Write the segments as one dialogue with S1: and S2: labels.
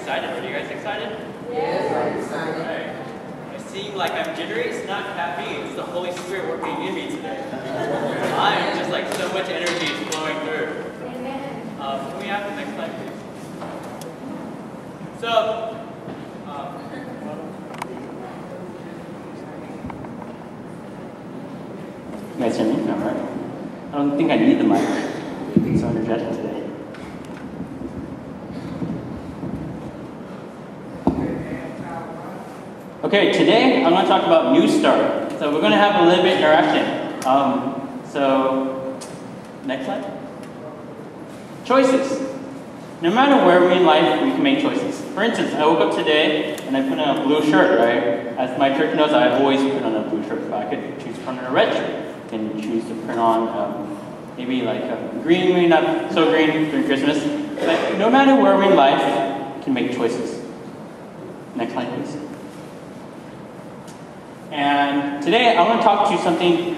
S1: excited. Are you guys excited?
S2: Yes, I'm excited.
S1: All right. It seems like I'm jittery. It's not caffeine. It's the Holy Spirit working in me today. I am just like so much energy is flowing through.
S2: Amen.
S1: Can we have the next slide, please? So, you guys hear me? All right. I don't think I need the mic. I'm so energetic today. Okay, today I'm going to talk about NEWSTART. So we're going to have a little bit of interaction. So, next slide. Choices. No matter where we're in life, we can make choices. For instance, I woke up today and I put on a blue shirt, right? As my church knows, I always put on a blue shirt. But I could choose to put on a red shirt. I can choose to put on maybe like a green, maybe not so green during Christmas. But no matter where we're in life, we can make choices. Next slide, please. And today I want to talk to you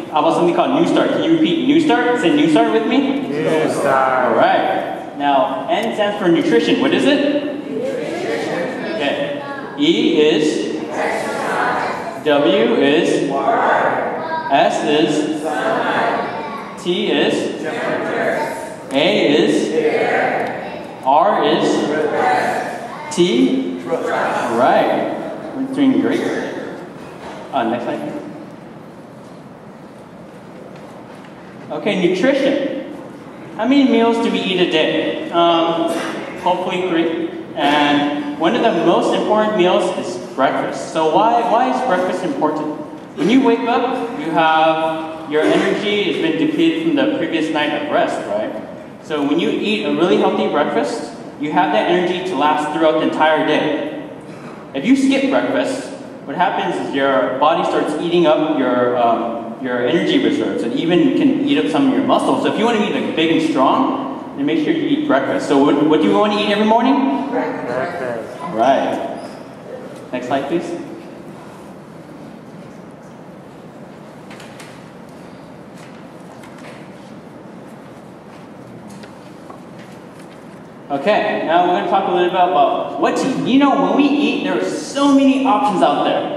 S1: about something called NEWSTART. Can you repeat NEWSTART? Say NEWSTArt with me.
S3: NEWSTART.
S1: All right. Now, N stands for nutrition. What is it?
S2: Nutrition.
S1: Okay. E is
S2: Exercise.
S1: W is
S2: Word.
S1: S is
S2: Sunlight.
S1: T is
S2: Temperature.
S1: A is
S2: Air.
S1: R is
S2: Rest.
S1: T.
S2: Trust.
S1: All right. We're doing great. Next slide. Okay, nutrition. How many meals do we eat a day? Hopefully 3. And one of the most important meals is breakfast. So why is breakfast important? When you wake up, you have your energy has been depleted from the previous night of rest, right? So when you eat a really healthy breakfast, you have that energy to last throughout the entire day. If you skip breakfast, what happens is your body starts eating up your energy reserves, and even can eat up some of your muscles. So if you want to be like big and strong, then make sure you eat breakfast. So what do you want to eat every morning?
S3: Breakfast.
S1: All right. Next slide, please. Okay, now we're going to talk a little bit about what to eat. You know, when we eat, there are so many options out there.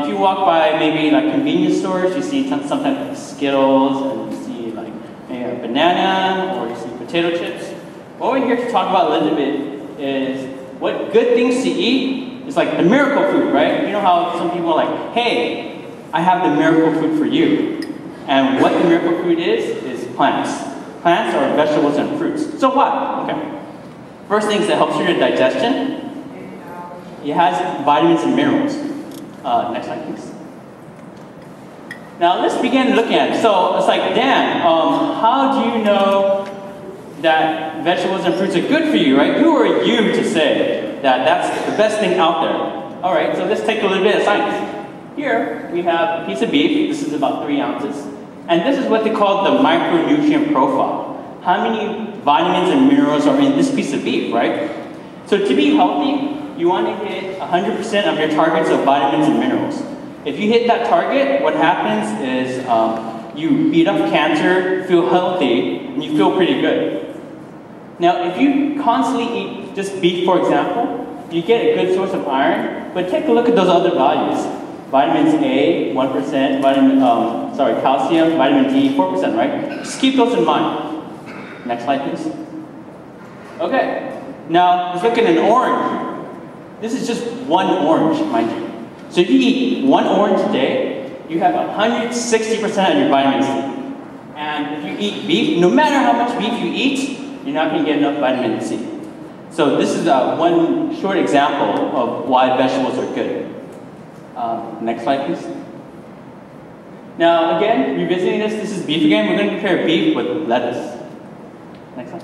S1: If you walk by maybe like convenience stores, you see sometimes like Skittles, and you see like maybe a banana, or you see potato chips. What we're here to talk about a little bit is what good things to eat is like the miracle food, right? You know how some people are like, hey, I have the miracle food for you. And what the miracle food is plants. Plants are vegetables and fruits. So what? Okay. First thing is that helps with your digestion. It has vitamins and minerals. Next slide, please. Now let's begin looking at it. So it's like, Dan, how do you know that vegetables and fruits are good for you, right? Who are you to say that that's the best thing out there? All right, so let's take a little bit of science. Here we have a piece of beef. This is about 3 ounces. And this is what they call the micronutrient profile. How many vitamins and minerals are in this piece of beef, right? So to be healthy, you want to hit 100% of your targets of vitamins and minerals. If you hit that target, what happens is you beat off cancer, feel healthy, and you feel pretty good. Now, if you constantly eat just beef, for example, you get a good source of iron, but take a look at those other values. Vitamins A, 1%, calcium, vitamin D, 4%, right? Just keep those in mind. Next slide, please. Okay, now let's look at an orange. This is just one orange, mind you. So if you eat 1 orange a day, you have 160% of your vitamin C. And if you eat beef, no matter how much beef you eat, you're not going to get enough vitamin C. So this is one short example of why vegetables are good. Next slide, please. Now, again, revisiting this is beef again. We're going to prepare beef with lettuce. Next slide.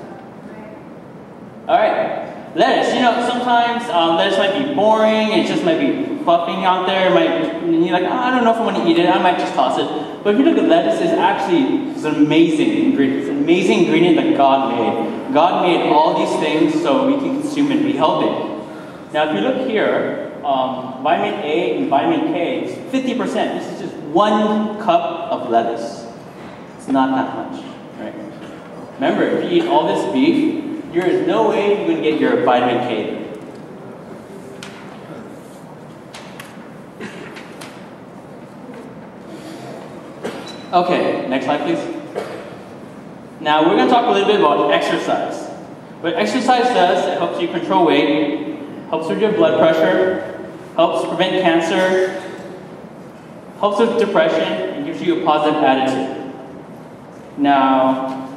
S1: All right, lettuce. You know, sometimes lettuce might be boring. It just might be fluffing out there. And you're like, oh, I don't know if I want to eat it. I might just toss it. But if you look at lettuce, it's an amazing ingredient. It's an amazing ingredient that God made. God made all these things so we can consume and be healthy. Now, if you look here, vitamin A and vitamin K is 50%. This is just 1 cup of lettuce. It's not that much, right? Remember, if you eat all this beef, there is no way you're going to get your vitamin K. Okay, next slide please. Now we're going to talk a little bit about exercise. What exercise does, it helps you control weight, helps with your blood pressure, helps prevent cancer, helps with depression, and gives you a positive attitude. Now,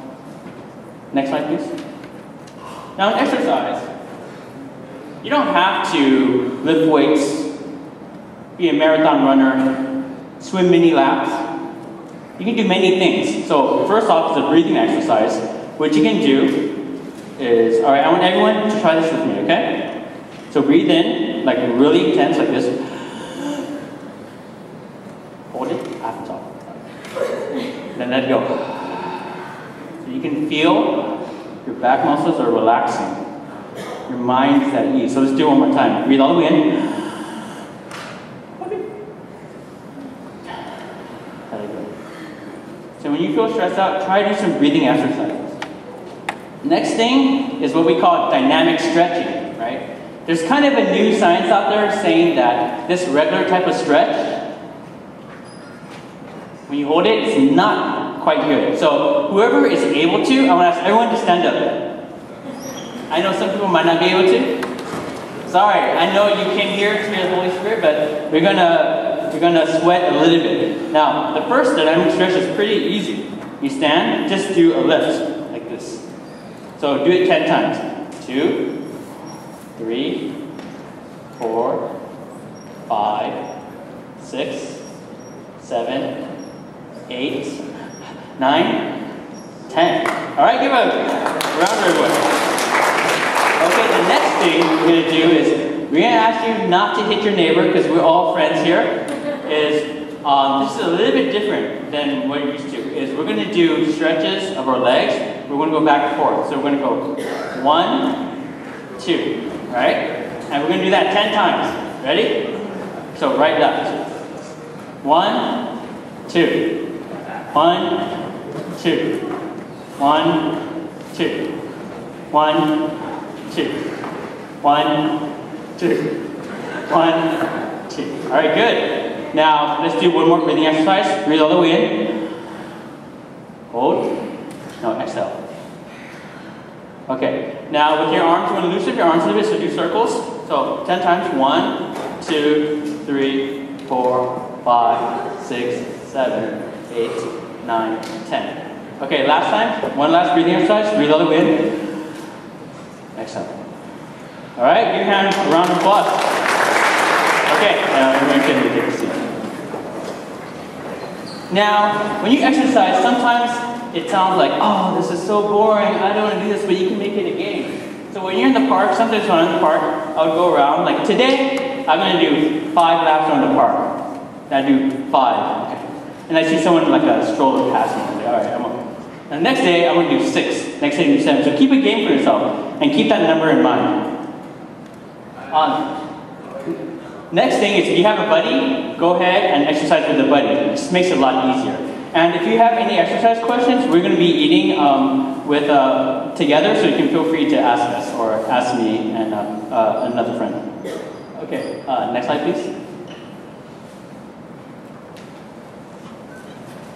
S1: next slide please. Now in exercise, you don't have to lift weights, be a marathon runner, swim mini laps. You can do many things. So first off is a breathing exercise. What you can do is, all right, I want everyone to try this with me, okay? So breathe in, like really intense, like this. Hold it, half the top. Then let it go. So you can feel your back muscles are relaxing. Your mind is at ease. So let's do it one more time. Breathe all the way in. Let it go. So when you feel stressed out, try to do some breathing exercises. Next thing is what we call dynamic stretching, right? There's kind of a new science out there saying that this regular type of stretch, when you hold it, it's not quite good. So whoever is able to, I want to ask everyone to stand up. I know some people might not be able to. Sorry, I know you came here to hear the Holy Spirit, but we're gonna sweat a little bit. Now, the first dynamic stretch is pretty easy. You stand, just do a lift, like this. So do it 10 times. 2, 3, 4, 5, 6, 7, 8, 9, 10. All right, give a round of everyone. Okay, the next thing we're going to do is we're going to ask you not to hit your neighbor because we're all friends here. This is a little bit different than what you're used to. We're going to do stretches of our legs. We're going to go back and forth. So we're going to go 1, 2, right? And we're going to do that 10 times. Ready? So right, left. 1, 2. 1, 2. 1, 2. 1, 2. 1, 2. 1, 2. All right, good. Now, let's do one more breathing exercise. Breathe all the way in. Hold. Now, exhale. Okay. Now, with your arms, you want to loosen your arms a little bit, so do circles. So, 10 times. 1, 2, 3, 4, 5, 6, 7, 8, 9, 10. Okay, last time. One last breathing exercise. Breathe all the way in. Exhale. All right, give your hand a round of applause. Okay, now everyone can take a seat. Now, when you exercise, sometimes it sounds like, oh, this is so boring, I don't want to do this, but you can make it a game. So when you're in the park, sometimes when I'm in the park, I would go around, like today, I'm going to do 5 laps around the park. I do 5. Okay. And I see someone like a stroller passing. I'm like, all right, I'm okay. And the next day, I'm going to do 6. Next day, I do 7. So keep a game for yourself, and keep that number in mind. Next thing is, if you have a buddy, go ahead and exercise with a buddy. It just makes it a lot easier. And if you have any exercise questions, we're going to be eating together, so you can feel free to ask us or ask me and another friend. Okay, next slide, please.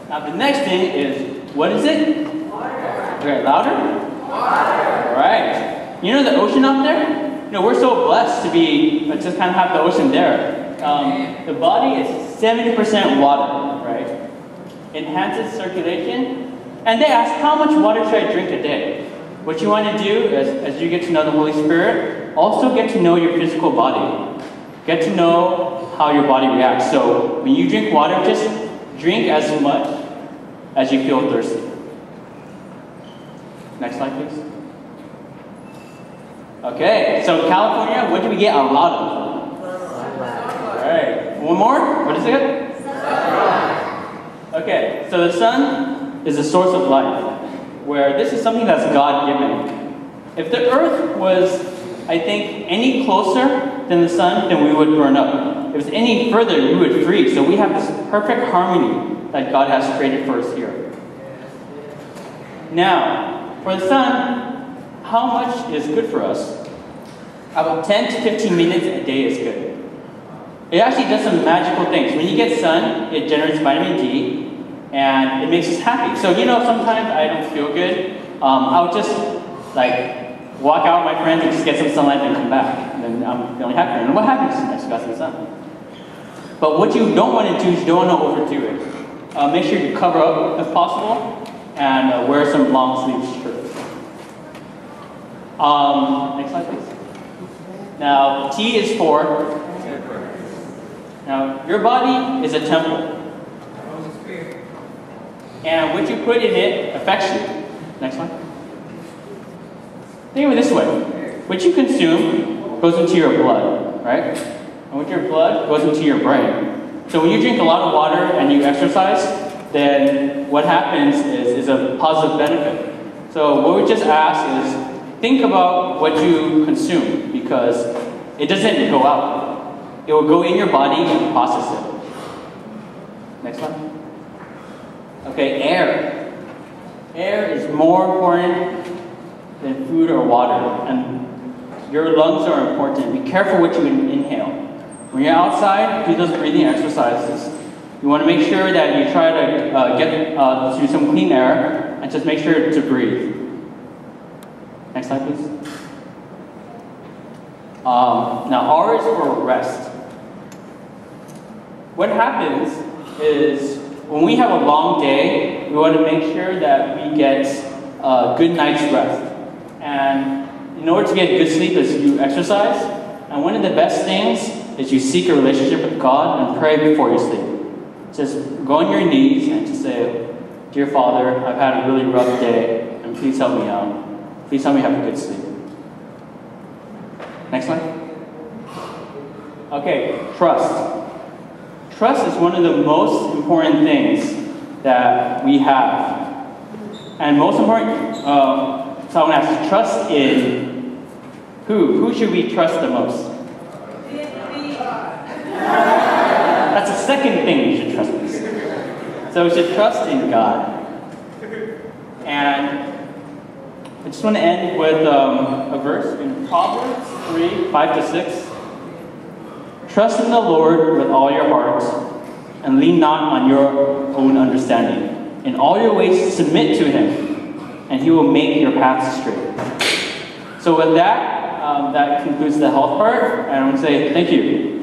S1: Now the next thing is, what is it? Water. Okay, louder? Water. All right. You know the ocean up there? You know, we're so blessed to just kind of have the ocean there. The body is 70% water, right? Enhances circulation. And they ask, how much water should I drink a day? What you want to do is, as you get to know the Holy Spirit, also get to know your physical body. Get to know how your body reacts. So when you drink water, just drink as much as you feel thirsty. Next slide, please. Okay, so California, what do we get a lot of? Alright, one more? What is it? Okay, so the sun is the source of life, where this is something that's God-given. If the earth was, I think, any closer than the sun, then we would burn up. If it was any further, we would freeze. So we have this perfect harmony that God has created for us here. Now, for the sun, how much is good for us? About 10 to 15 minutes a day is good. It actually does some magical things. When you get sun, it generates vitamin D, and it makes us happy. So sometimes I don't feel good. I'll just walk out with my friends and just get some sunlight and come back. And then I'm feeling happy. And what happens next? Got some sun. But what you don't want to do is you don't want to overdo it. Make sure you cover up if possible and wear some long sleeve shirts. Next slide, please. Now, T is for. Now, your body is a temple. And what you put in it affects you. Next one. Think of it this way. What you consume goes into your blood, right? And with your blood goes into your brain. So when you drink a lot of water and you exercise, then what happens is a positive benefit. So what we just ask is, think about what you consume, because it doesn't go out. It will go in your body and process it. Next one. Okay, air. Air is more important than food or water, and your lungs are important. Be careful what you inhale. When you're outside, do those breathing exercises. You want to make sure that you try to get to some clean air and just make sure to breathe. Next slide, please. Now, R is for rest. What happens is when we have a long day, we want to make sure that we get a good night's rest. And in order to get good sleep is you exercise. And one of the best things is you seek a relationship with God and pray before you sleep. Just go on your knees and just say, "Dear Father, I've had a really rough day, and please help me out. Please help me have a good sleep." Next slide. Okay, trust. Trust is one of the most important things that we have. And most important, so I want to ask, trust in who? Who should we trust the most? That's the second thing we should trust in. So we should trust in God. And I just want to end with a verse in Proverbs 3:5-6. Trust in the Lord with all your heart, and lean not on your own understanding. In all your ways submit to Him, and He will make your paths straight. So with that, that concludes the health part, and I want to say thank you.